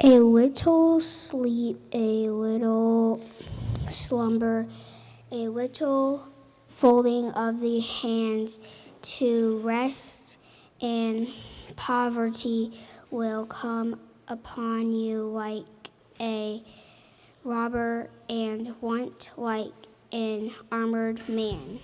A little sleep, a little slumber, a little folding of the hands to rest, and poverty will come upon you like a robber and want like an armored man.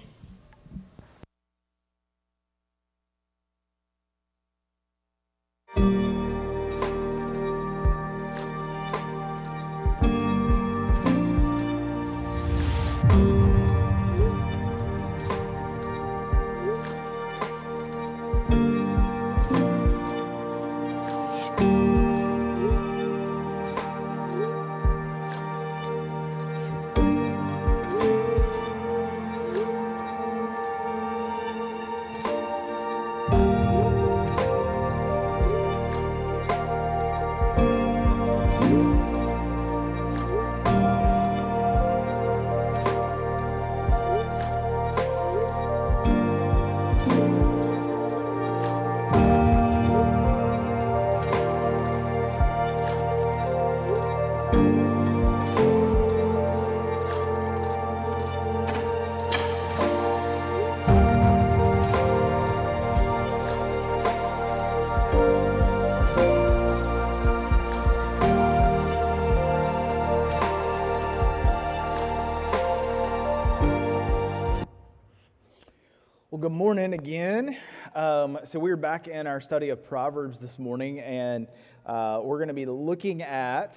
Well, good morning again. So we're back in our study of Proverbs this morning, and we're going to be looking at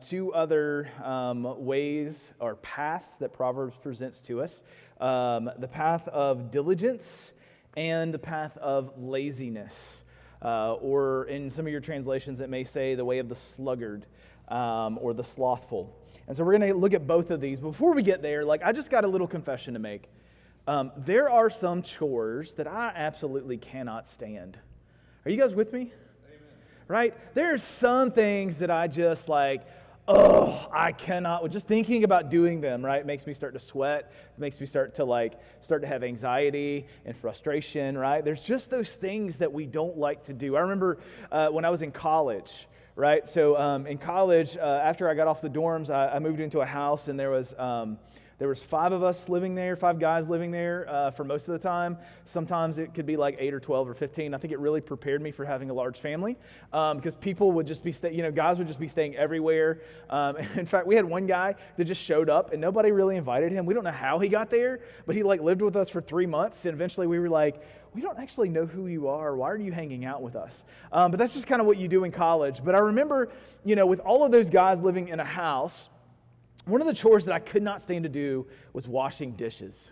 two other ways or paths that Proverbs presents to us. The path of diligence and the path of laziness. Or in some of your translations, it may say the way of the sluggard or the slothful. And so we're going to look at both of these. Before we get there, I just got a little confession to make. There are some chores that I absolutely cannot stand. Are you guys with me? Amen. Right? There are some things that I just I cannot. Just thinking about doing them, right, makes me start to sweat. It makes me start to have anxiety and frustration, right? There's just those things that we don't like to do. I remember when I was in college, right? So in college, after I got off the dorms, I moved into a house, and there was 5 of us living there, 5 guys living there for most of the time. Sometimes it could be 8 or 12 or 15. I think it really prepared me for having a large family because people would just be, guys would just be staying everywhere. In fact, we had one guy that just showed up and nobody really invited him. We don't know how he got there, but he lived with us for 3 months, and eventually we were like, we don't actually know who you are. Why are you hanging out with us? But that's just kind of what you do in college. But I remember, with all of those guys living in a house, one of the chores that I could not stand to do was washing dishes,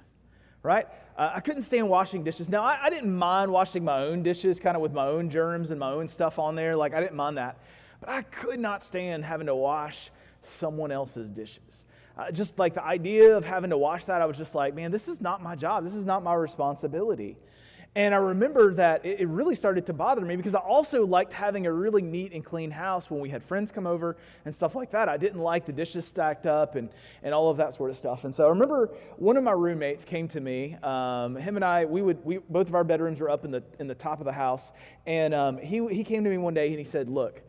right? I couldn't stand washing dishes. Now, I didn't mind washing my own dishes, kind of with my own germs and my own stuff on there. I didn't mind that. But I could not stand having to wash someone else's dishes. Just the idea of having to wash that, I was just like, man, this is not my job. This is not my responsibility. And I remember that it really started to bother me because I also liked having a really neat and clean house when we had friends come over and stuff like that. I didn't like the dishes stacked up and all of that sort of stuff. And so I remember one of my roommates came to me. Him and I, we both of our bedrooms were up in the top of the house. And he came to me one day and he said, look,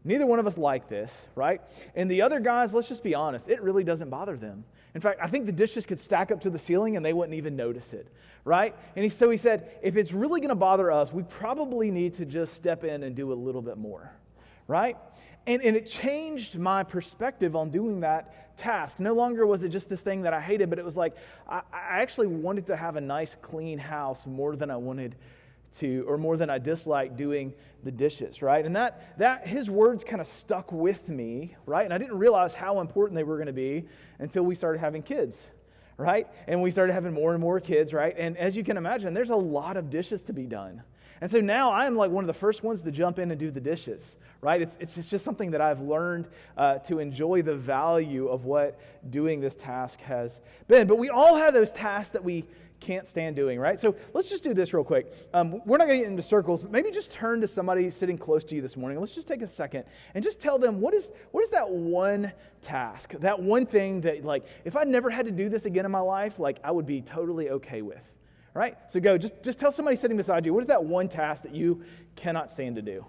neither one of us like this, right? And the other guys, let's just be honest, it really doesn't bother them. In fact, I think the dishes could stack up to the ceiling and they wouldn't even notice it, right? And so he said, if it's really going to bother us, we probably need to just step in and do a little bit more, right? And it changed my perspective on doing that task. No longer was it just this thing that I hated, but it was I actually wanted to have a nice, clean house more than I wanted to, or more than I disliked doing the dishes, right? And that his words kind of stuck with me, right? And I didn't realize how important they were going to be until we started having kids, right? And we started having more and more kids, right? And as you can imagine, there's a lot of dishes to be done. And so now I'm one of the first ones to jump in and do the dishes, right? It's just something that I've learned to enjoy the value of what doing this task has been. But we all have those tasks that we can't stand doing, right? So let's just do this real quick. We're not going to get into circles, but maybe just turn to somebody sitting close to you this morning. Let's just take a second and just tell them what is that one task, that one thing that if I never had to do this again in my life, I would be totally okay with, right? So go, just tell somebody sitting beside you, what is that one task that you cannot stand to do?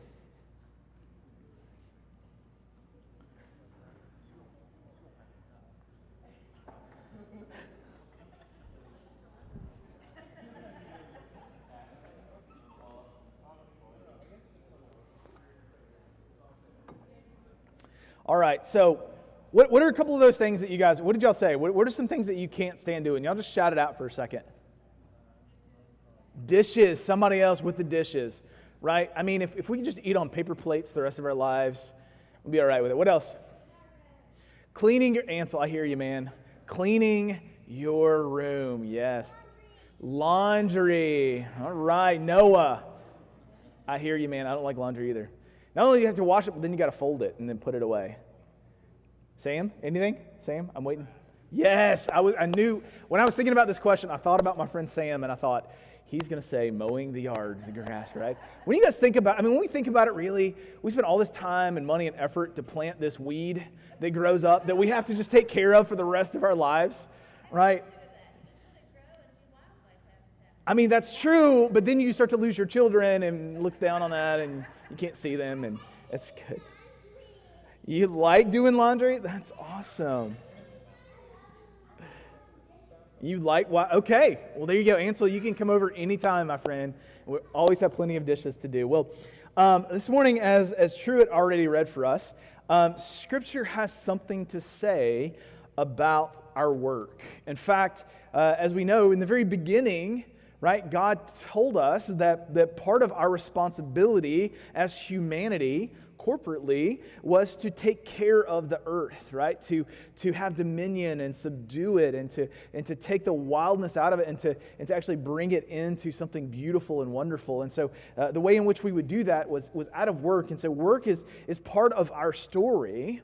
All right, so what are a couple of those things that you guys, what did y'all say? What are some things that you can't stand doing? Y'all just shout it out for a second. Dishes, somebody else with the dishes, right? I mean, if we could just eat on paper plates the rest of our lives, we'll be all right with it. What else? Cleaning your, Ansel, I hear you, man. Cleaning your room, yes. Laundry, all right. Noah, I hear you, man. I don't like laundry either. Not only do you have to wash it, but then you got to fold it and then put it away. Sam, anything? Sam, I'm waiting. Yes, I knew, when I was thinking about this question, I thought about my friend Sam, and I thought, he's going to say mowing the yard, the grass, right? When you guys think about, I mean, when we think about it really, we spend all this time and money and effort to plant this weed that grows up that we have to just take care of for the rest of our lives, right? I mean, that's true, but then you start to lose your children and looks down on that and you can't see them, and it's good. You like doing laundry? That's awesome. You like what? Okay. Well, there you go. Ansel, you can come over anytime, my friend. We always have plenty of dishes to do. Well, this morning, as Truett already read for us, Scripture has something to say about our work. In fact, as we know, in the very beginning, right, God told us that part of our responsibility as humanity corporately was to take care of the earth, right? To have dominion and subdue it, and to take the wildness out of it, and to actually bring it into something beautiful and wonderful. And so the way in which we would do that was out of work. And so work is part of our story,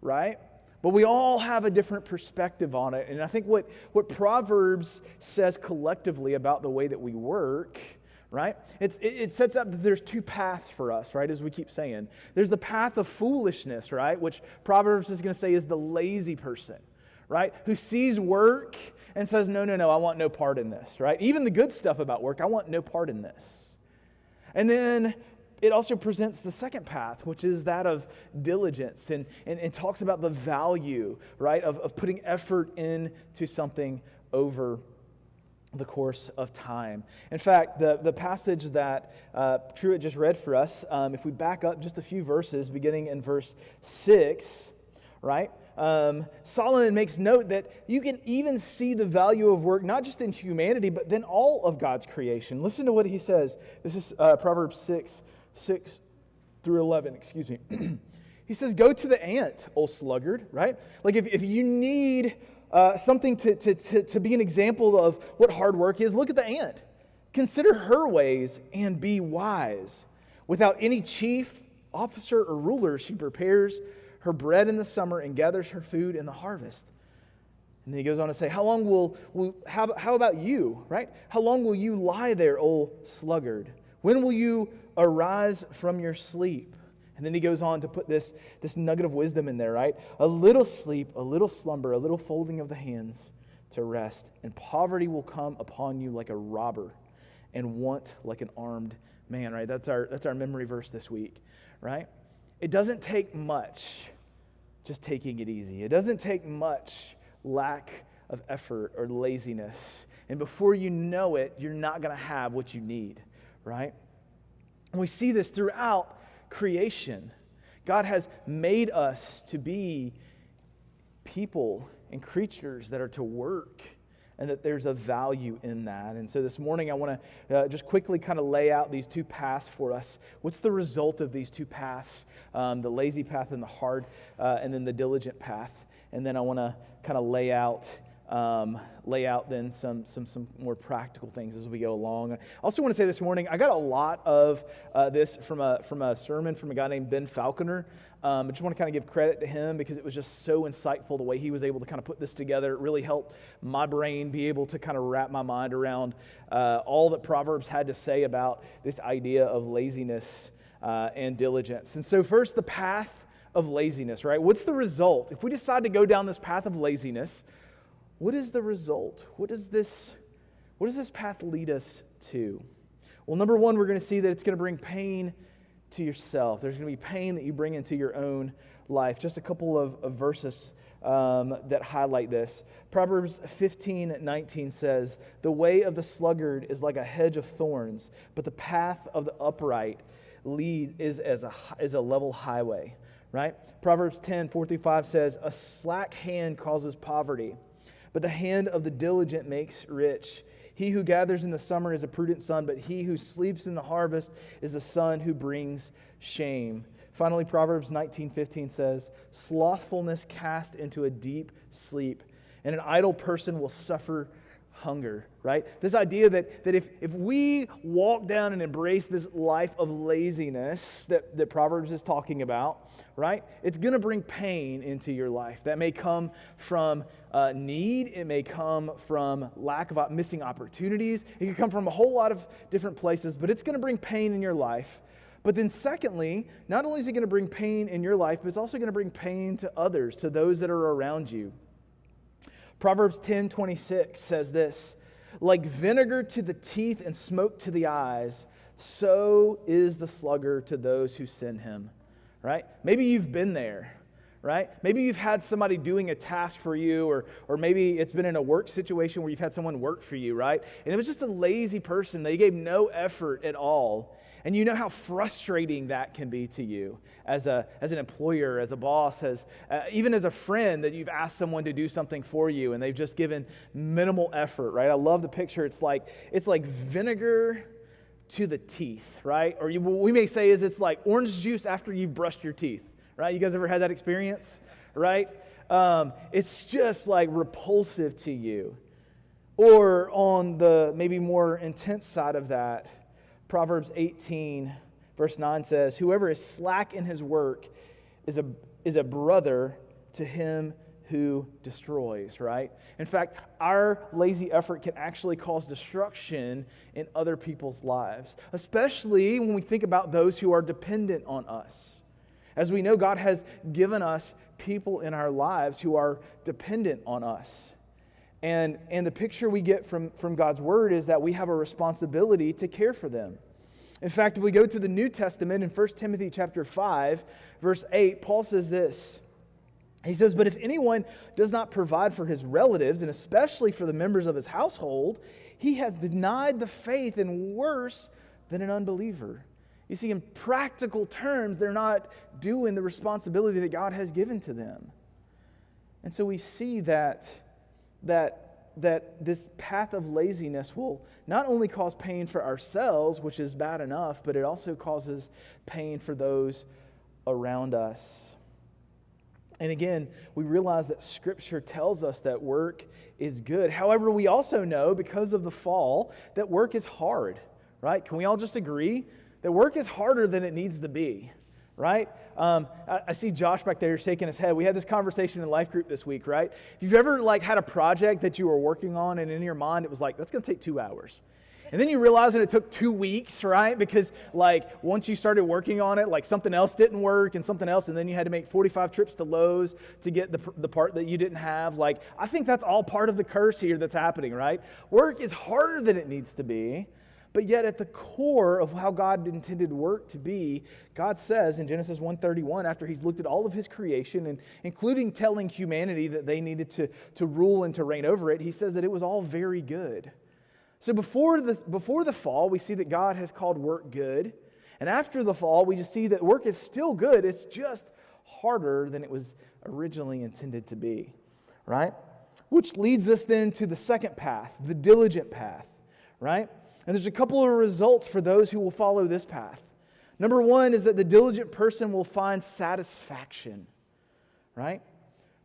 right? But we all have a different perspective on it. And I think what Proverbs says collectively about the way that we work, right? It sets up that there's two paths for us, right, as we keep saying. There's the path of foolishness, right, which Proverbs is going to say is the lazy person, right, who sees work and says, no, I want no part in this, right? Even the good stuff about work, I want no part in this. And then it also presents the second path, which is that of diligence, and talks about the value, right, of putting effort into something over the course of time. In fact, the passage that Truett just read for us, if we back up just a few verses, beginning in verse 6, right, Solomon makes note that you can even see the value of work, not just in humanity, but then all of God's creation. Listen to what he says. This is Proverbs 6 through 11, excuse me. He says, go to the ant, O sluggard, right? Like if you need something to be an example of what hard work is, look at the ant. Consider her ways and be wise. Without any chief, officer, or ruler, she prepares her bread in the summer and gathers her food in the harvest. And then he goes on to say, how about you, right? How long will you lie there, O sluggard? When will you arise from your sleep? And then he goes on to put this nugget of wisdom in there, right? A little sleep, a little slumber, a little folding of the hands to rest, and poverty will come upon you like a robber, and want like an armed man, right? That's our memory verse this week, right? It doesn't take much just taking it easy. It doesn't take much lack of effort or laziness. And before you know it, you're not going to have what you need, right? And we see this throughout creation. God has made us to be people and creatures that are to work, and that there's a value in that. And so this morning I want to just quickly kind of lay out these two paths for us. What's the result of these two paths? The lazy path and the hard, and then the diligent path. And then I want to kind of lay out then some more practical things as we go along. I also want to say this morning, I got a lot of this from a sermon from a guy named Ben Falconer. I just want to kind of give credit to him because it was just so insightful the way he was able to kind of put this together. It really helped my brain be able to kind of wrap my mind around all that Proverbs had to say about this idea of laziness and diligence. And so first, the path of laziness, right? What's the result? If we decide to go down this path of laziness, what is the result? What does this path lead us to? Well, number one, we're going to see that it's going to bring pain to yourself. There's going to be pain that you bring into your own life. Just a couple of verses that highlight this. Proverbs 15:19 says, "The way of the sluggard is like a hedge of thorns, but the path of the upright is a level highway." right? Proverbs 10:4-5 says, "A slack hand causes poverty, but the hand of the diligent makes rich. He who gathers in the summer is a prudent son, but he who sleeps in the harvest is a son who brings shame." Finally, Proverbs 19:15 says, "Slothfulness cast into a deep sleep, and an idle person will suffer hunger," right? This idea that if we walk down and embrace this life of laziness that Proverbs is talking about, right? It's going to bring pain into your life. That may come from need. It may come from lack of missing opportunities. It can come from a whole lot of different places, but it's going to bring pain in your life. But then secondly, not only is it going to bring pain in your life, but it's also going to bring pain to others, to those that are around you. Proverbs 10:26 says this, "Like vinegar to the teeth and smoke to the eyes, so is the sluggard to those who send him." Right? Maybe you've been there, right? Maybe you've had somebody doing a task for you, or maybe it's been in a work situation where you've had someone work for you, right? And it was just a lazy person. They gave no effort at all. And you know how frustrating that can be to you as an employer, as a boss, even as a friend, that you've asked someone to do something for you and they've just given minimal effort, right? I love the picture. It's like vinegar to the teeth, right? Or we may say it's like orange juice after you've brushed your teeth, right? You guys ever had that experience, right? It's just like repulsive to you. Or on the maybe more intense side of that, Proverbs 18, verse 9 says, "Whoever is slack in his work is a brother to him who destroys," right? In fact, our lazy effort can actually cause destruction in other people's lives, especially when we think about those who are dependent on us. As we know, God has given us people in our lives who are dependent on us. And the picture we get from God's Word is that we have a responsibility to care for them. In fact, if we go to the New Testament in 1 Timothy chapter 5, verse 8, Paul says this. He says, "But if anyone does not provide for his relatives, and especially for the members of his household, he has denied the faith and worse than an unbeliever." You see, in practical terms, they're not doing the responsibility that God has given to them. And so we see that this path of laziness will not only cause pain for ourselves, which is bad enough, but it also causes pain for those around us. And again, we realize that Scripture tells us that work is good. However, we also know, because of the fall, that work is hard, right? Can we all just agree that work is harder than it needs to be, right? I see Josh back there shaking his head. We had this conversation in life group this week, right? If you've ever had a project that you were working on and in your mind it was like, that's going to take 2 hours. And then you realize that it took 2 weeks, right? Because once you started working on it, something else didn't work and something else, and then you had to make 45 trips to Lowe's to get the part that you didn't have. I think that's all part of the curse here that's happening, right? Work is harder than it needs to be. But yet at the core of how God intended work to be, God says in Genesis 1:31, after He's looked at all of His creation, and including telling humanity that they needed to rule and to reign over it, He says that it was all very good. So before the fall, we see that God has called work good. And after the fall, we just see that work is still good. It's just harder than it was originally intended to be, right? Which leads us then to the second path, the diligent path, right? And there's a couple of results for those who will follow this path. Number one is that the diligent person will find satisfaction, right?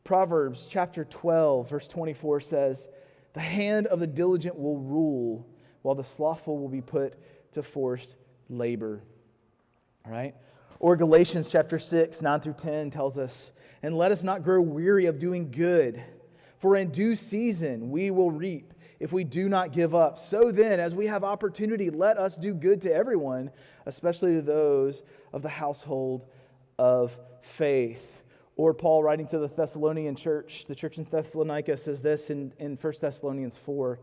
Proverbs chapter 12, verse 24 says, "The hand of the diligent will rule, while the slothful will be put to forced labor." All right? Or Galatians chapter 6, 9 through 10 tells us, "And let us not grow weary of doing good, for in due season we will reap, if we do not give up. So then, as we have opportunity, let us do good to everyone, especially to those of the household of faith." Or Paul, writing to the Thessalonian church, the church in Thessalonica, says this in 1 Thessalonians 4.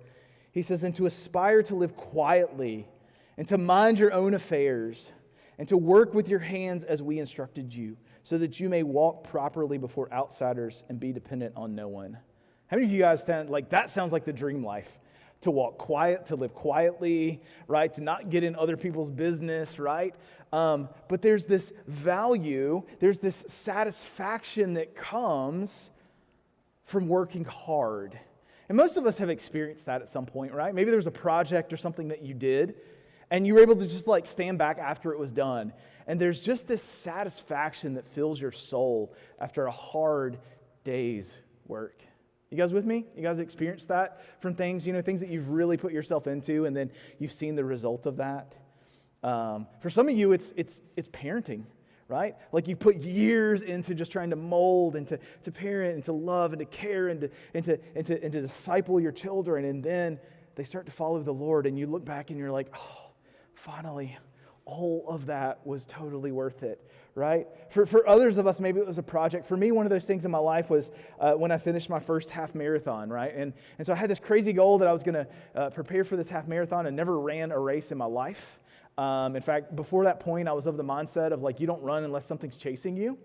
He says, "And to aspire to live quietly, and to mind your own affairs, and to work with your hands as we instructed you, so that you may walk properly before outsiders and be dependent on no one." How many of you guys stand that sounds like the dream life? to walk quiet, to live quietly, right? To not get in other people's business, right? But there's this value, there's this satisfaction that comes from working hard. And most of us have experienced that at some point, right? Maybe there was a project or something that you did, and you were able to just like stand back after it was done. And there's just this satisfaction that fills your soul after a hard day's work. You guys with me? You guys experienced that from things, things that you've really put yourself into, and then you've seen the result of that? For some of you, it's parenting, right? Like you put years into just trying to mold and to parent and to love and to care and to disciple your children, and then they start to follow the Lord, and you look back and you're like, oh, finally, all of that was totally worth it, right? For others of us, maybe it was a project. For me, one of those things in my life was when I finished my first half marathon, right? And so I had this crazy goal that I was going to prepare for this half marathon, and never ran a race in my life. In fact, before that point, I was of the mindset of like, you don't run unless something's chasing you.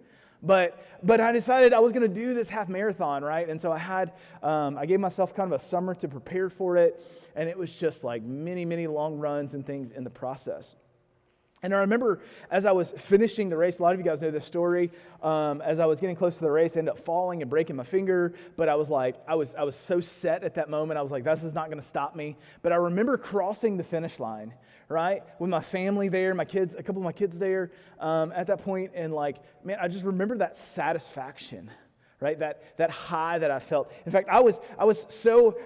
But I decided I was going to do this half marathon, right? And so I gave myself kind of a summer to prepare for it, and it was just like many, many long runs and things in the process. And I remember as I was finishing the race, a lot of you guys know this story, as I was getting close to the race, I ended up falling and breaking my finger, but I was so set at that moment, I was like, this is not going to stop me. But I remember crossing the finish line, right, with my family there, my kids, a couple of my kids there at that point, and like, man, I just remember that satisfaction, right? That high that I felt. In fact, I was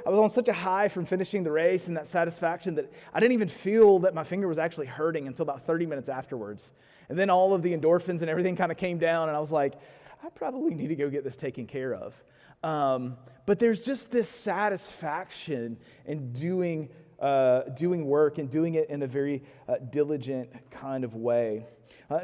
on such a high from finishing the race and that satisfaction that I didn't even feel that my finger was actually hurting until about 30 minutes afterwards. And then all of the endorphins and everything kind of came down, and I was like, I probably need to go get this taken care of. But there's just this satisfaction in doing work and doing it in a very diligent kind of way.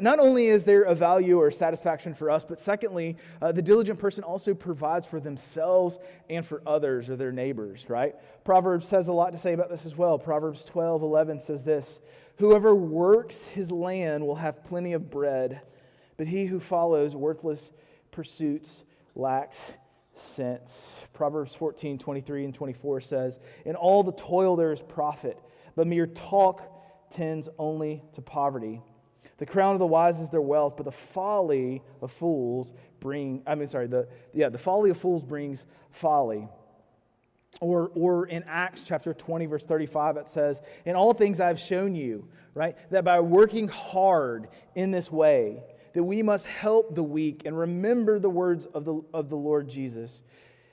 Not only is there a value or satisfaction for us, but secondly, the diligent person also provides for themselves and for others or their neighbors, right? Proverbs has a lot to say about this as well. Proverbs 12:11 says this, "Whoever works his land will have plenty of bread, but he who follows worthless pursuits lacks sense." Proverbs 14:23 and 24 says, "In all the toil there is profit, but mere talk tends only to poverty. The crown of the wise is their wealth, but the folly of fools brings folly." Or in Acts chapter 20, verse 35, it says, "In all things I have shown you," right, "that by working hard in this way, that we must help the weak and remember the words of the Lord Jesus,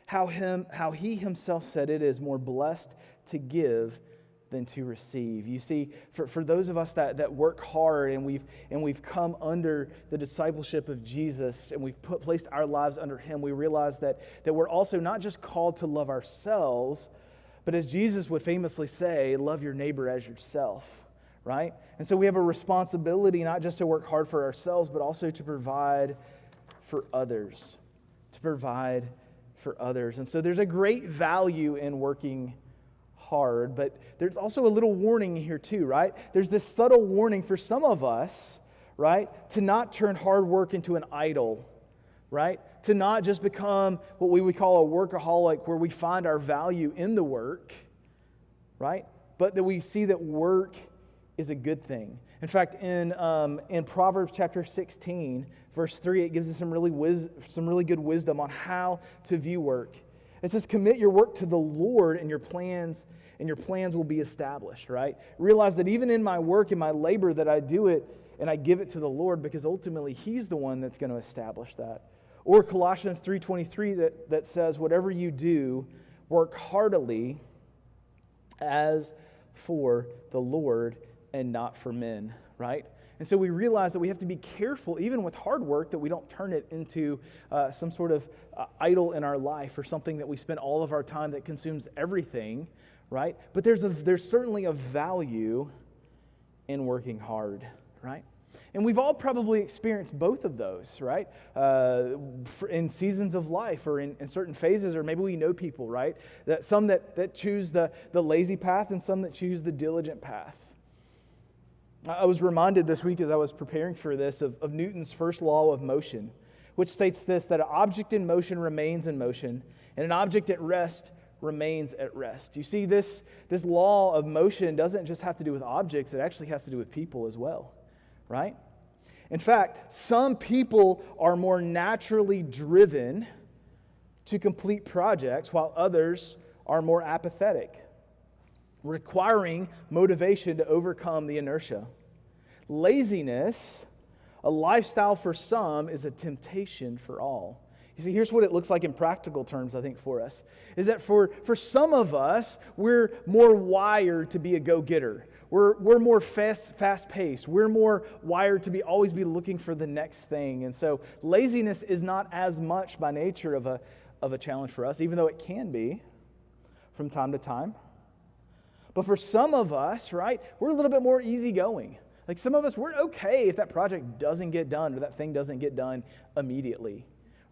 how he himself said it is more blessed to give than to receive." You see, for those of us that work hard and we've come under the discipleship of Jesus and we've placed our lives under Him, we realize that we're also not just called to love ourselves, but as Jesus would famously say, love your neighbor as yourself, right? And so we have a responsibility not just to work hard for ourselves, but also to provide for others. And so there's a great value in working hard, but there's also a little warning here too, right? There's this subtle warning for some of us, right, to not turn hard work into an idol, right? To not just become what we would call a workaholic where we find our value in the work, right? But that we see that work is a good thing. In fact, in Proverbs chapter 16, verse 3, it gives us some really good wisdom on how to view work. It says, "Commit your work to the Lord, and your plans will be established," right? Realize that even in my work and my labor that I do it and I give it to the Lord, because ultimately He's the one that's going to establish that. Or Colossians 3:23 that says, "Whatever you do, work heartily as for the Lord and not for men," right? And so we realize that we have to be careful, even with hard work, that we don't turn it into some sort of idol in our life or something that we spend all of our time that consumes everything, right? But there's certainly a value in working hard, right? And we've all probably experienced both of those, right? In seasons of life or in certain phases, or maybe we know people, right? That some that choose the lazy path and some that choose the diligent path. I was reminded this week as I was preparing for this of Newton's first law of motion, which states this, that an object in motion remains in motion, and an object at rest remains at rest. You see, this law of motion doesn't just have to do with objects, it actually has to do with people as well, right? In fact, some people are more naturally driven to complete projects while others are more apathetic, requiring motivation to overcome the inertia. Laziness, a lifestyle for some, is a temptation for all. You see, here's what it looks like in practical terms, I think, for us, is that for some of us, we're more wired to be a go-getter. We're more fast-paced. We're more wired to always be looking for the next thing. And so laziness is not as much by nature of a challenge for us, even though it can be from time to time. But for some of us, right, we're a little bit more easygoing. Like some of us, we're okay if that project doesn't get done or that thing doesn't get done immediately,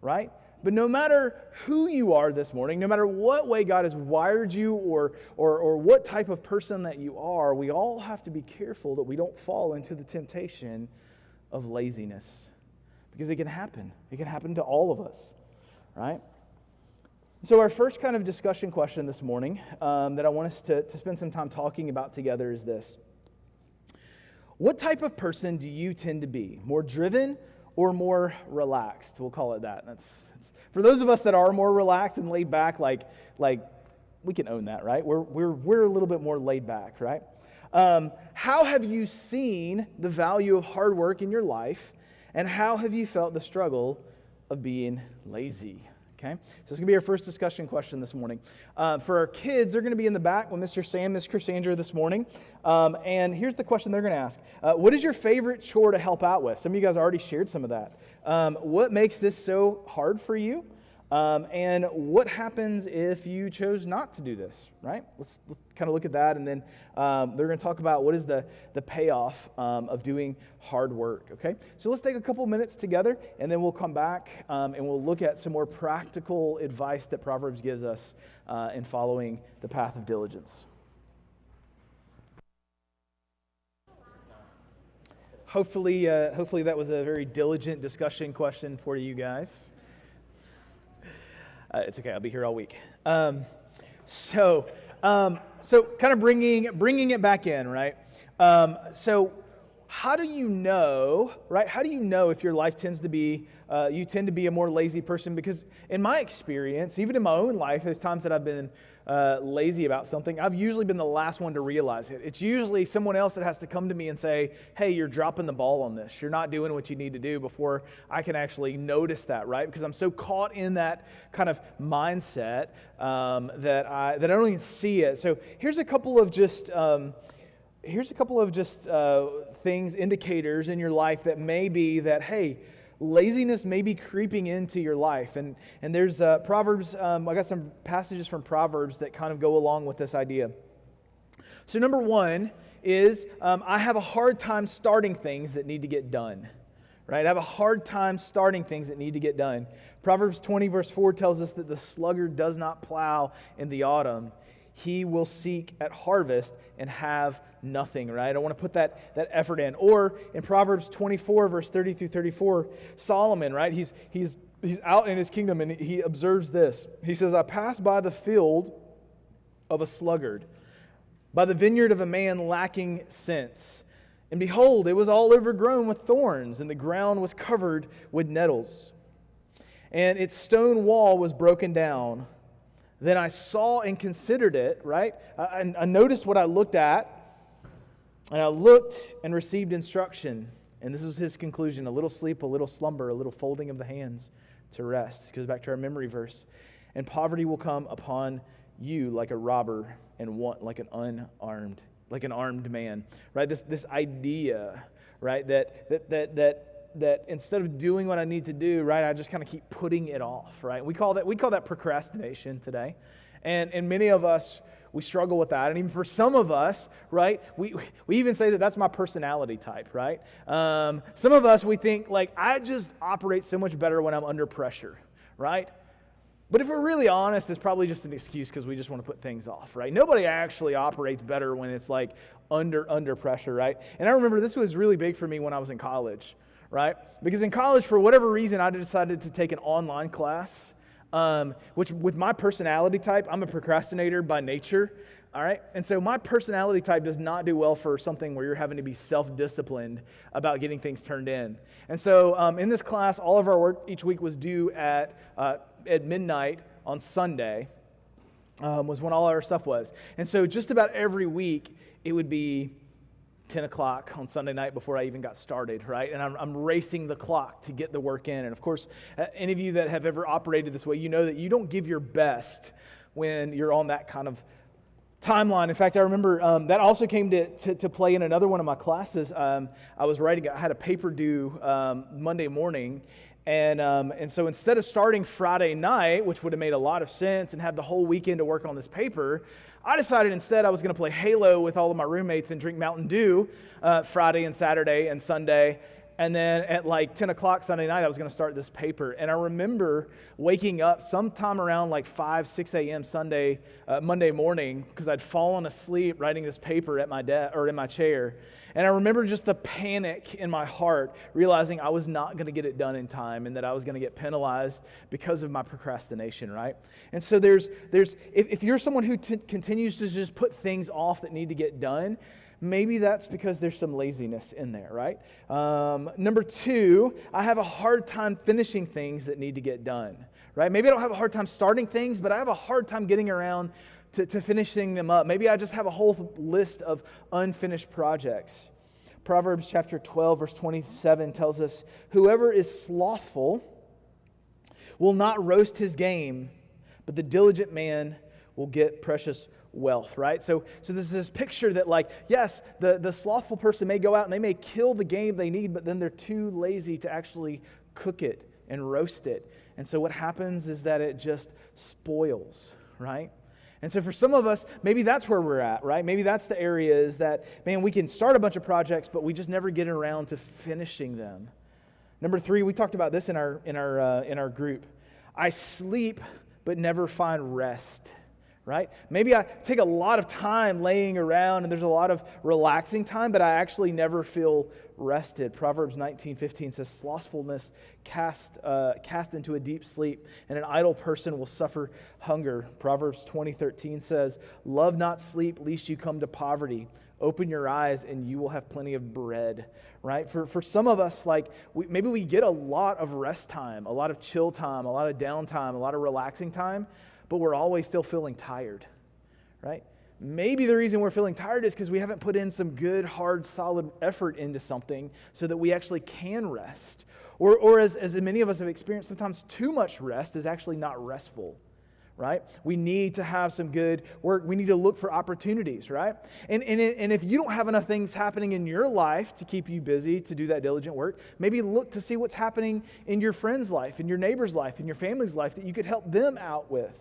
right? But no matter who you are this morning, no matter what way God has wired you or what type of person that you are, we all have to be careful that we don't fall into the temptation of laziness. Because it can happen. It can happen to all of us, right? So our first kind of discussion question this morning that I want us to spend some time talking about together is this. What type of person do you tend to be? More driven or more relaxed? We'll call it that. That's for those of us that are more relaxed and laid back, like we can own that, right? We're a little bit more laid back, right? How have you seen the value of hard work in your life, and how have you felt the struggle of being lazy? Okay, so it's going to be our first discussion question this morning. For our kids, they're going to be in the back with Mr. Sam, Miss Cassandra this morning. And here's the question they're going to ask. What is your favorite chore to help out with? Some of you guys already shared some of that. What makes this so hard for you? And what happens if you chose not to do this, right? Let's kind of look at that, and then they're going to talk about what is the payoff of doing hard work, okay? So let's take a couple minutes together, and then we'll come back and we'll look at some more practical advice that Proverbs gives us in following the path of diligence. Hopefully that was a very diligent discussion question for you guys. It's okay. I'll be here all week. So kind of bringing it back in, right? So how do you know, right? How do you know if your life tends to be, you tend to be a more lazy person? Because in my experience, even in my own life, there's times that I've been lazy about something. I've usually been the last one to realize it. It's usually someone else that has to come to me and say, hey, you're dropping the ball on this. You're not doing what you need to do, before I can actually notice that, right? Because I'm so caught in that kind of mindset that I don't even see it. So here's a couple of just things, indicators in your life that may be that, hey, laziness may be creeping into your life. And there's Proverbs, I got some passages from Proverbs that kind of go along with this idea. So number one is I have a hard time starting things that need to get done. Right? I have a hard time starting things that need to get done. Proverbs 20 verse 4 tells us that the sluggard does not plow in the autumn. He will seek at harvest and have nothing, right? I want to put that effort in. Or in Proverbs 24, verse 30 through 34, Solomon, right? He's out in his kingdom and he observes this. He says, I passed by the field of a sluggard, by the vineyard of a man lacking sense. And behold, it was all overgrown with thorns, and the ground was covered with nettles. And its stone wall was broken down. Then I saw and considered it, right? I noticed what I looked at, and I looked and received instruction. And this is his conclusion: a little sleep, a little slumber, a little folding of the hands to rest. It goes back to our memory verse. And poverty will come upon you like a robber, and want like an armed man. Right? This idea, right? That instead of doing what I need to do, right, I just kind of keep putting it off, right? We call that procrastination today. And many of us, we struggle with that. And even for some of us, right, we even say that that's my personality type, right? Some of us, we think, like, I just operate so much better when I'm under pressure, right? But if we're really honest, it's probably just an excuse because we just want to put things off, right? Nobody actually operates better when it's like under pressure, right? And I remember this was really big for me when I was in college. Right? Because in college, for whatever reason, I decided to take an online class which with my personality type, I'm a procrastinator by nature. All right. And so my personality type does not do well for something where you're having to be self-disciplined about getting things turned in. And so in this class, all of our work each week was due at midnight on Sunday, was when all our stuff was. And so just about every week, it would be 10 o'clock on Sunday night before I even got started, right? And I'm racing the clock to get the work in. And of course, any of you that have ever operated this way, you know that you don't give your best when you're on that kind of timeline. In fact, I remember that also came to play in another one of my classes. I had a paper due Monday morning, and so instead of starting Friday night, which would have made a lot of sense, and have the whole weekend to work on this paper, I decided instead I was going to play Halo with all of my roommates and drink Mountain Dew Friday and Saturday and Sunday. And then at like 10 o'clock Sunday night, I was going to start this paper. And I remember waking up sometime around like 5, 6 a.m. Monday morning, because I'd fallen asleep writing this paper at my or in my chair. And I remember just the panic in my heart, realizing I was not going to get it done in time and that I was going to get penalized because of my procrastination, right? And so if you're someone who continues to just put things off that need to get done, maybe that's because there's some laziness in there, right? Number 2, I have a hard time finishing things that need to get done, right? Maybe I don't have a hard time starting things, but I have a hard time getting around to finishing them up. Maybe I just have a whole list of unfinished projects. Proverbs chapter 12, verse 27 tells us, "Whoever is slothful will not roast his game, but the diligent man will get precious wealth," right? So there's this picture that, like, yes, the slothful person may go out and they may kill the game they need, but then they're too lazy to actually cook it and roast it. And so what happens is that it just spoils, right? And so for some of us, maybe that's where we're at, right? Maybe that's the area is that, man, we can start a bunch of projects, but we just never get around to finishing them. Number 3, we talked about this in our group. I sleep but never find rest. Right? Maybe I take a lot of time laying around and there's a lot of relaxing time, but I actually never feel rested. Proverbs 19:15 says, "Slothfulness cast into a deep sleep, and an idle person will suffer hunger." Proverbs 20:13 says, "Love not sleep, lest you come to poverty. Open your eyes and you will have plenty of bread." Right? For some of us, like maybe we get a lot of rest time, a lot of chill time, a lot of downtime, a lot of relaxing time, but we're always still feeling tired, right? Maybe the reason we're feeling tired is because we haven't put in some good, hard, solid effort into something so that we actually can rest. Or as many of us have experienced, sometimes too much rest is actually not restful, right? We need to have some good work. We need to look for opportunities, right? And if you don't have enough things happening in your life to keep you busy to do that diligent work, maybe look to see what's happening in your friend's life, in your neighbor's life, in your family's life that you could help them out with.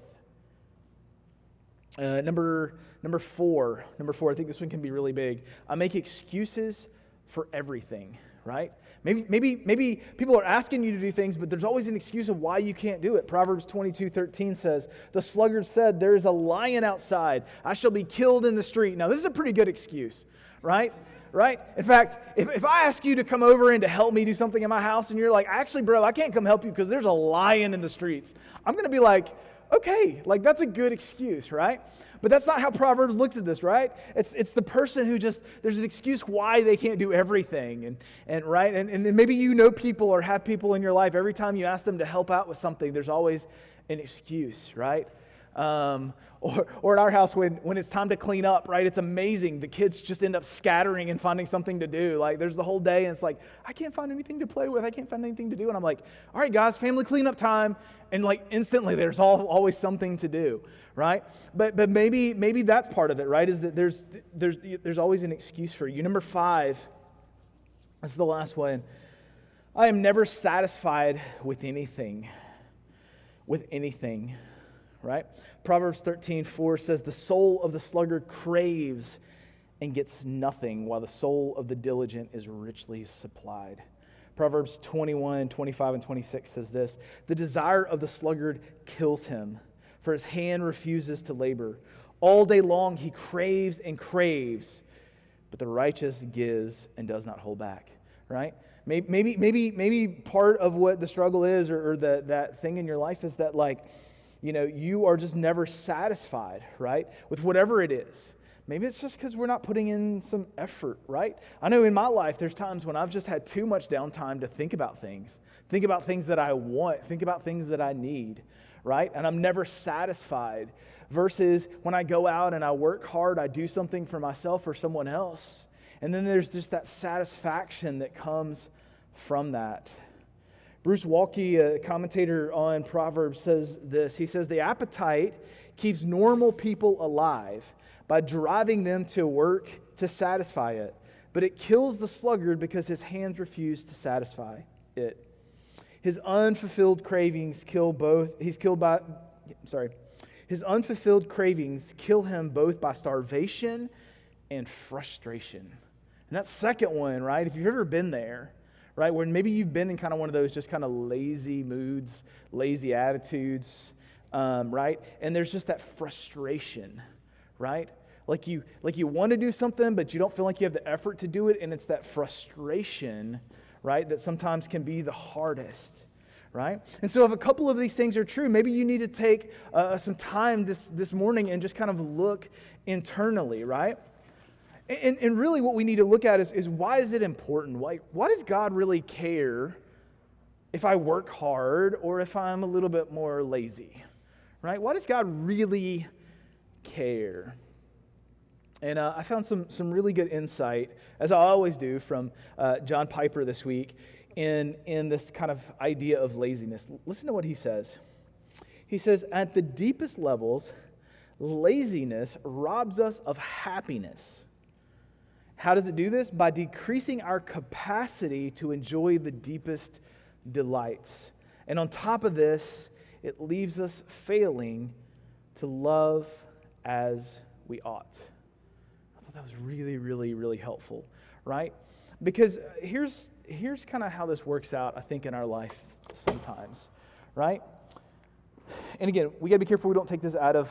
Number four, I think this one can be really big. I make excuses for everything, right? Maybe people are asking you to do things, but there's always an excuse of why you can't do it. Proverbs 22:13 says, "The sluggard said, 'There is a lion outside. I shall be killed in the street.'" Now, this is a pretty good excuse, right? Right? In fact, if I ask you to come over and to help me do something in my house, and you're like, "Actually, bro, I can't come help you because there's a lion in the streets," I'm going to be like, okay, like that's a good excuse, right? But that's not how Proverbs looks at this, right? It's the person who just, there's an excuse why they can't do everything. And right? And then maybe you know people or have people in your life, every time you ask them to help out with something, there's always an excuse, right? Or at our house, when it's time to clean up, right? It's amazing. The kids just end up scattering and finding something to do. Like there's the whole day and it's like, I can't find anything to play with. I can't find anything to do. And I'm like, all right, guys, family cleanup time. And like instantly there's always something to do, right? But maybe that's part of it, right? Is that there's always an excuse for you. Number 5, that's the last one. I am never satisfied with anything. Right? Proverbs 13:4 says, "The soul of the sluggard craves and gets nothing, while the soul of the diligent is richly supplied." Proverbs 21:25 and 26 says this, "The desire of the sluggard kills him, for his hand refuses to labor. All day long he craves and craves, but the righteous gives and does not hold back." right? Maybe part of what the struggle is, or that thing in your life is that, like, you are just never satisfied, right, with whatever it is. Maybe it's just because we're not putting in some effort, right? I know in my life there's times when I've just had too much downtime to think about things that I want, think about things that I need, right? And I'm never satisfied. Versus when I go out and I work hard, I do something for myself or someone else, and then there's just that satisfaction that comes from that. Bruce Walke, a commentator on Proverbs, says this. He says, "The appetite keeps normal people alive by driving them to work to satisfy it, but it kills the sluggard because his hands refuse to satisfy it. His unfulfilled cravings His unfulfilled cravings kill him both by starvation and frustration." And that second one, right? If you've ever been there, right, where maybe you've been in kind of one of those just kind of lazy moods, lazy attitudes, right? And there's just that frustration, right? Like you want to do something, but you don't feel like you have the effort to do it, and it's that frustration, right, that sometimes can be the hardest, right? And so if a couple of these things are true, maybe you need to take some time this morning and just kind of look internally, right? And really what we need to look at is why is it important? Why does God really care if I work hard or if I'm a little bit more lazy, right? Why does God really care? And I found some really good insight, as I always do, from John Piper this week in this kind of idea of laziness. Listen to what he says. He says, "At the deepest levels, laziness robs us of happiness. How does it do this? By decreasing our capacity to enjoy the deepest delights. And on top of this, it leaves us failing to love as we ought." I thought that was really, really, really helpful, right? Because here's kind of how this works out, I think, in our life sometimes, right? And again, we got to be careful we don't take this out of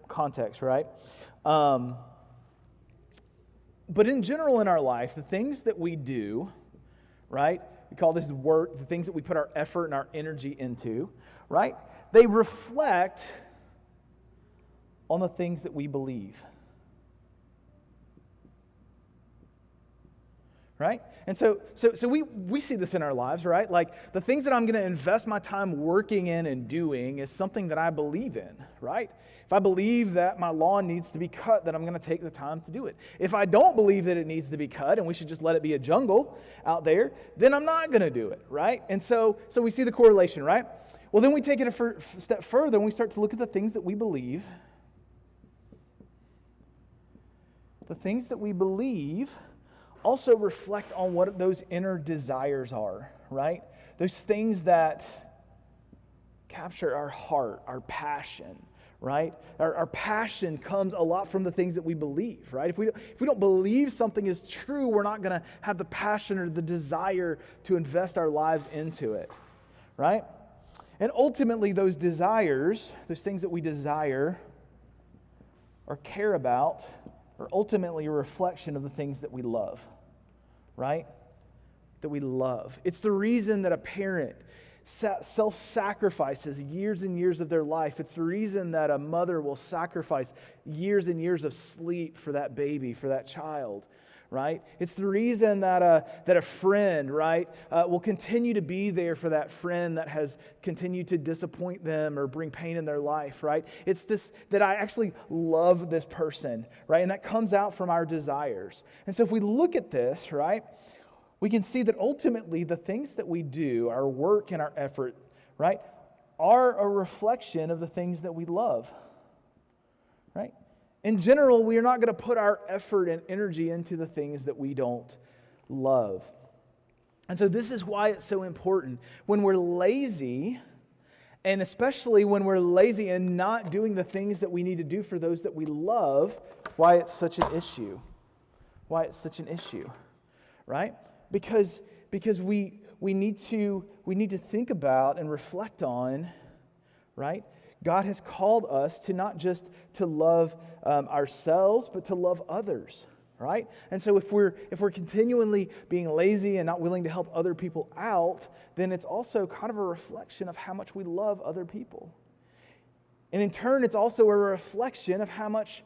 context, right? But in general in our life, the things that we do, right? We call this work, the things that we put our effort and our energy into, right? They reflect on the things that we believe. Right? And so we see this in our lives, right? Like the things that I'm going to invest my time working in and doing is something that I believe in, right? If I believe that my lawn needs to be cut, then I'm going to take the time to do it. If I don't believe that it needs to be cut and we should just let it be a jungle out there, then I'm not going to do it, right? And so we see the correlation, right? Well, then we take it a step further and we start to look at the things that we believe. The things that we believe also reflect on what those inner desires are, right? Those things that capture our heart, our passion, right? Our passion comes a lot from the things that we believe, right? If we don't believe something is true, we're not going to have the passion or the desire to invest our lives into it, right? And ultimately, those desires, those things that we desire or care about, are ultimately a reflection of the things that we love, right? That we love. It's the reason that a parent self-sacrifices years and years of their life. It's the reason that a mother will sacrifice years and years of sleep for that baby, for that child, right? It's the reason that a friend, right, will continue to be there for that friend that has continued to disappoint them or bring pain in their life, right? It's this, that I actually love this person, right? And that comes out from our desires. And so if we look at this, right, we can see that ultimately the things that we do, our work and our effort, right, are a reflection of the things that we love, right? In general, we are not going to put our effort and energy into the things that we don't love. And so this is why it's so important. When we're lazy, and especially when we're lazy and not doing the things that we need to do for those that we love, why it's such an issue. Why it's such an issue, right? Because we need to think about and reflect on, right? God has called us to not just to love ourselves, but to love others, right? And so if we're continually being lazy and not willing to help other people out, then it's also kind of a reflection of how much we love other people. And in turn, it's also a reflection of how much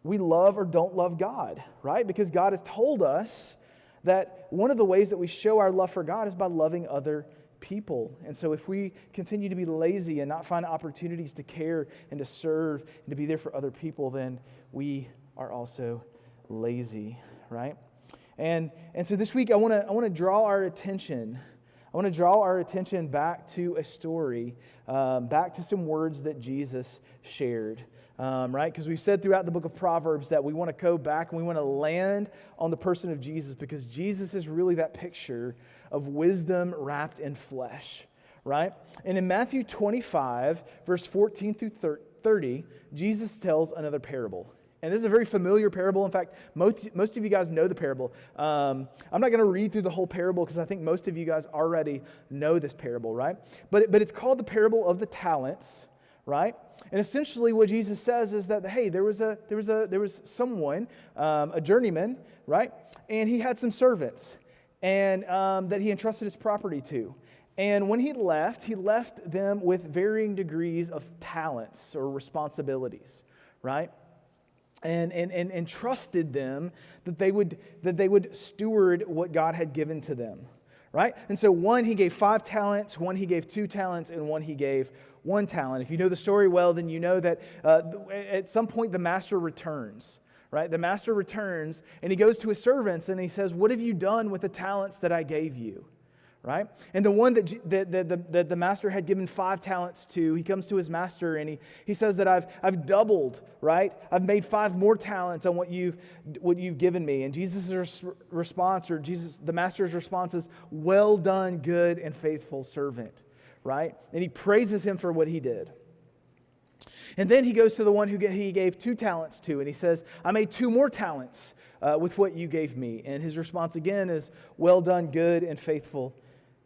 we love or don't love God, right? Because God has told us that one of the ways that we show our love for God is by loving other people. And so if we continue to be lazy and not find opportunities to care and to serve and to be there for other people, then we are also lazy, right? And so this week I want to draw our attention. I want to draw our attention back to a story, back to some words that Jesus shared, right? Because we've said throughout the book of Proverbs that we want to go back and we want to land on the person of Jesus, because Jesus is really that picture of wisdom wrapped in flesh, right? And in Matthew 25, verse 14 through 30, Jesus tells another parable. And this is a very familiar parable. In fact, most of you guys know the parable. I'm not going to read through the whole parable because I think most of you guys already know this parable, right? But it's called the parable of the talents, right? And essentially, what Jesus says is that there was someone, a journeyman, right? And he had some servants, and that he entrusted his property to. And when he left them with varying degrees of talents or responsibilities, right? And trusted them that they would steward what God had given to them, right? And so one he gave 5 talents, one he gave 2 talents, and one he gave 1 talent. If you know the story well, then you know that at some point the master returns, right? The master returns and he goes to his servants and he says, "What have you done with the talents that I gave you?" Right? And the one that the master had given 5 talents to, he comes to his master and he says that I've doubled, right? I've made 5 more talents on what you've given me. And Jesus' response, or the master's response is, "Well done, good and faithful servant," right? And he praises him for what he did. And then he goes to the one who he gave 2 talents to, and he says, "I made 2 more talents with what you gave me." And his response again is, "Well done, good and faithful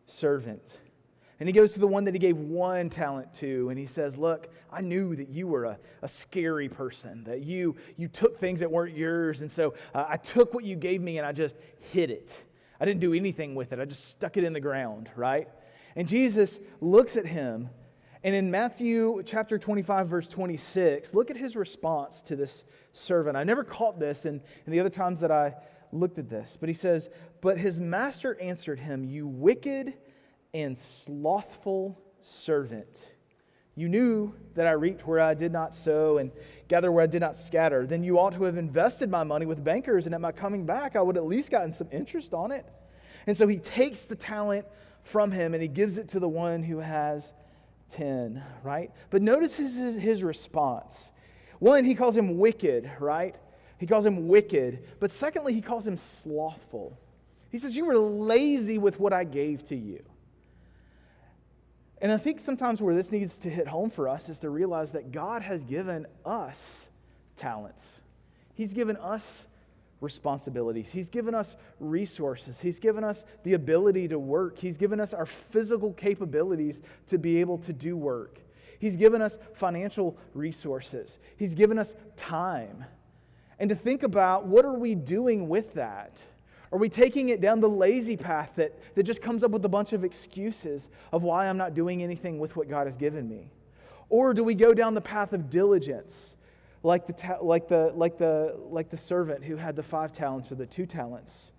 servant." And he goes to the one that he gave 1 talent to, and he says, "Look, I knew that you were a scary person, that you took things that weren't yours, and so I took what you gave me and I just hid it. I didn't do anything with it. I just stuck it in the ground," right? And Jesus looks at him, and in Matthew chapter 25, verse 26, look at his response to this servant. I never caught this in the other times that I looked at this, but he says, "But his master answered him, 'You wicked and slothful servant. You knew that I reaped where I did not sow and gather where I did not scatter. Then you ought to have invested my money with bankers, and at my coming back I would at least gotten some interest on it.' And so he takes the talent from him and he gives it to the one who has 10, right? But notice his response. One, he calls him wicked, right? He calls him wicked. But secondly, he calls him slothful. He says, "You were lazy with what I gave to you." And I think sometimes where this needs to hit home for us is to realize that God has given us talents. He's given us responsibilities. He's given us resources. He's given us the ability to work. He's given us our physical capabilities to be able to do work. He's given us financial resources. He's given us time. And to think about, what are we doing with that? Are we taking it down the lazy path that just comes up with a bunch of excuses of why I'm not doing anything with what God has given me? Or do we go down the path of diligence, like the servant who had the 5 talents or the 2 talents,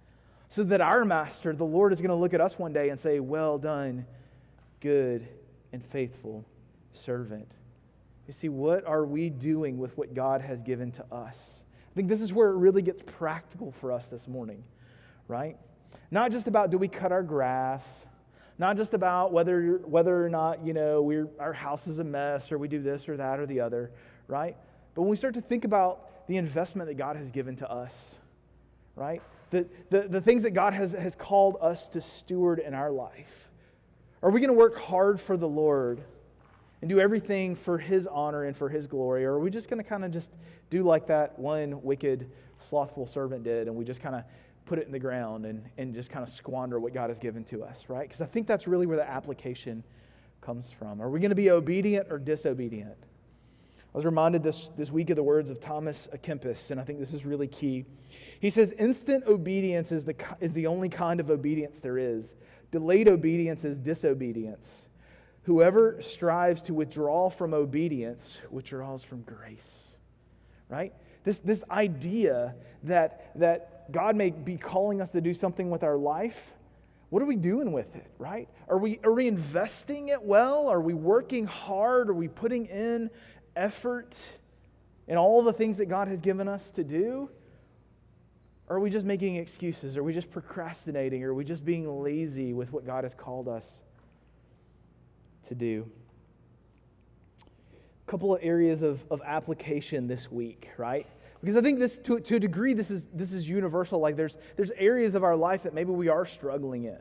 so that our master, the Lord, is going to look at us one day and say, "Well done, good and faithful servant"? You see, what are we doing with what God has given to us? I think this is where it really gets practical for us this morning, right? Not just about, do we cut our grass? Not just about whether or not, our house is a mess, or we do this or that or the other, right? But when we start to think about the investment that God has given to us, right? The things that God has called us to steward in our life. Are we going to work hard for the Lord and do everything for His honor and for His glory? Or are we just going to kind of just do like that one wicked, slothful servant did, and we just kind of put it in the ground and just kind of squander what God has given to us, right? Because I think that's really where the application comes from. Are we going to be obedient or disobedient? I was reminded this week of the words of Thomas A. Kempis, and I think this is really key. He says, instant obedience is the only kind of obedience there is. Delayed obedience is disobedience. Whoever strives to withdraw from obedience withdraws from grace. Right? This idea that God may be calling us to do something with our life, what are we doing with it, right? Are we investing it well? Are we working hard? Are we putting in effort in all the things that God has given us to do? Or are we just making excuses? Are we just procrastinating? Or are we just being lazy with what God has called us to do? A couple of areas of application this week, right? Because I think this, to a degree, this is universal. Like there's areas of our life that maybe we are struggling in,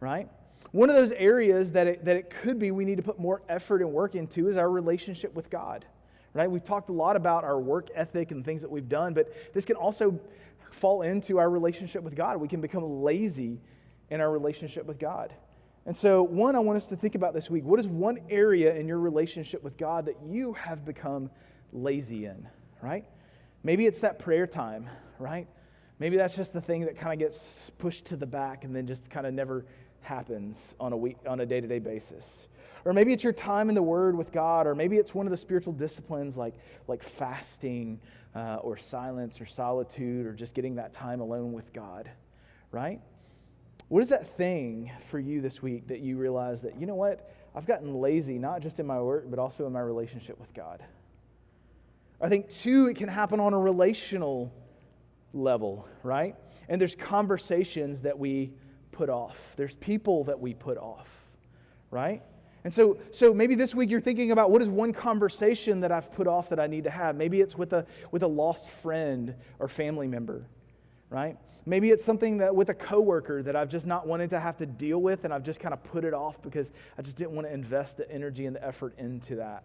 right? One of those areas that it could be we need to put more effort and work into is our relationship with God, right? We've talked a lot about our work ethic and things that we've done, but this can also fall into our relationship with God. We can become lazy in our relationship with God. And so, I want us to think about this week. What is one area in your relationship with God that you have become lazy in, right? Maybe it's that prayer time, right? Maybe that's just the thing that kind of gets pushed to the back and then just kind of never happens on a day-to-day basis. Or maybe it's your time in the Word with God, or maybe it's one of the spiritual disciplines like fasting or silence or solitude or just getting that time alone with God, right? What is that thing for you this week that you realize that, you know what, I've gotten lazy, not just in my work, but also in my relationship with God? I think, too, it can happen on a relational level, right? And there's conversations that we put off. There's people that we put off, right? And so maybe this week you're thinking about what is one conversation that I've put off that I need to have. Maybe it's with a lost friend or family member, right? Maybe it's something that with a coworker that I've just not wanted to have to deal with, and I've just kind of put it off because I just didn't want to invest the energy and the effort into that,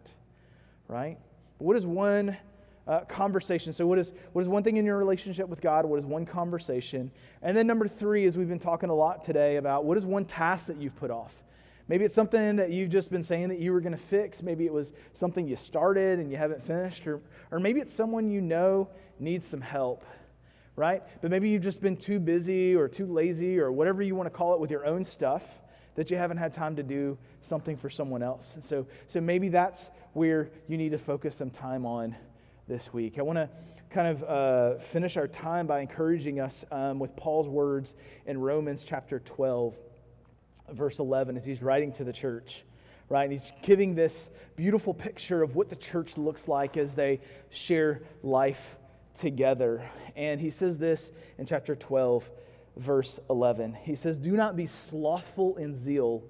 right? But what is one conversation? So what is one thing in your relationship with God? What is one conversation? And then number 3, as we've been talking a lot today about, what is one task that you've put off? Maybe it's something that you've just been saying that you were going to fix. Maybe it was something you started and you haven't finished. Or maybe it's someone you know needs some help, right? But maybe you've just been too busy or too lazy or whatever you want to call it with your own stuff that you haven't had time to do something for someone else. And so maybe that's where you need to focus some time on this week. I want to kind of finish our time by encouraging us with Paul's words in Romans chapter 12, verse 11, as he's writing to the church, right? And he's giving this beautiful picture of what the church looks like as they share life together. And he says this in chapter 12, verse 11. He says, "Do not be slothful in zeal,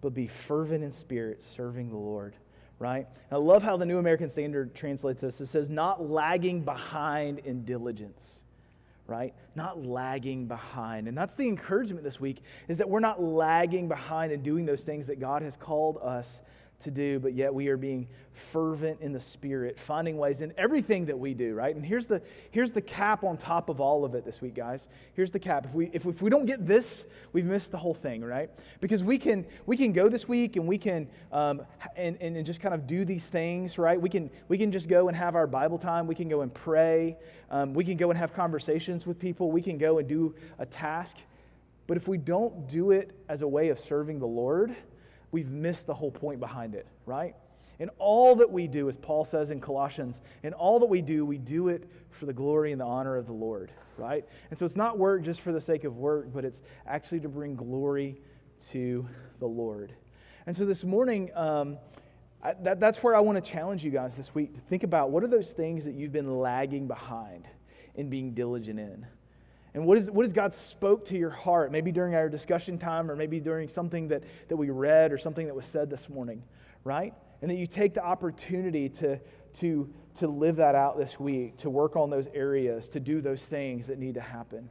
but be fervent in spirit, serving the Lord." Right? And I love how the New American Standard translates this. It says, "not lagging behind in diligence." Right? Not lagging behind. And that's the encouragement this week, is that we're not lagging behind in doing those things that God has called us to do, but yet we are being fervent in the Spirit, finding ways in everything that we do, right? And here's the cap on top of all of it this week, guys. Here's the cap. If we don't get this, we've missed the whole thing, right? Because we can go this week and we can and just kind of do these things, right? We can just go and have our Bible time. We can go and pray. We can go and have conversations with people. We can go and do a task. But if we don't do it as a way of serving the Lord, we've missed the whole point behind it, right? And all that we do, as Paul says in Colossians, in all that we do it for the glory and the honor of the Lord, right? And so it's not work just for the sake of work, but it's actually to bring glory to the Lord. And so this morning, that's where I want to challenge you guys this week to think about what are those things that you've been lagging behind in being diligent in. And what has God spoke to your heart, maybe during our discussion time or maybe during something that we read or something that was said this morning, right? And that you take the opportunity to live that out this week, to work on those areas, to do those things that need to happen.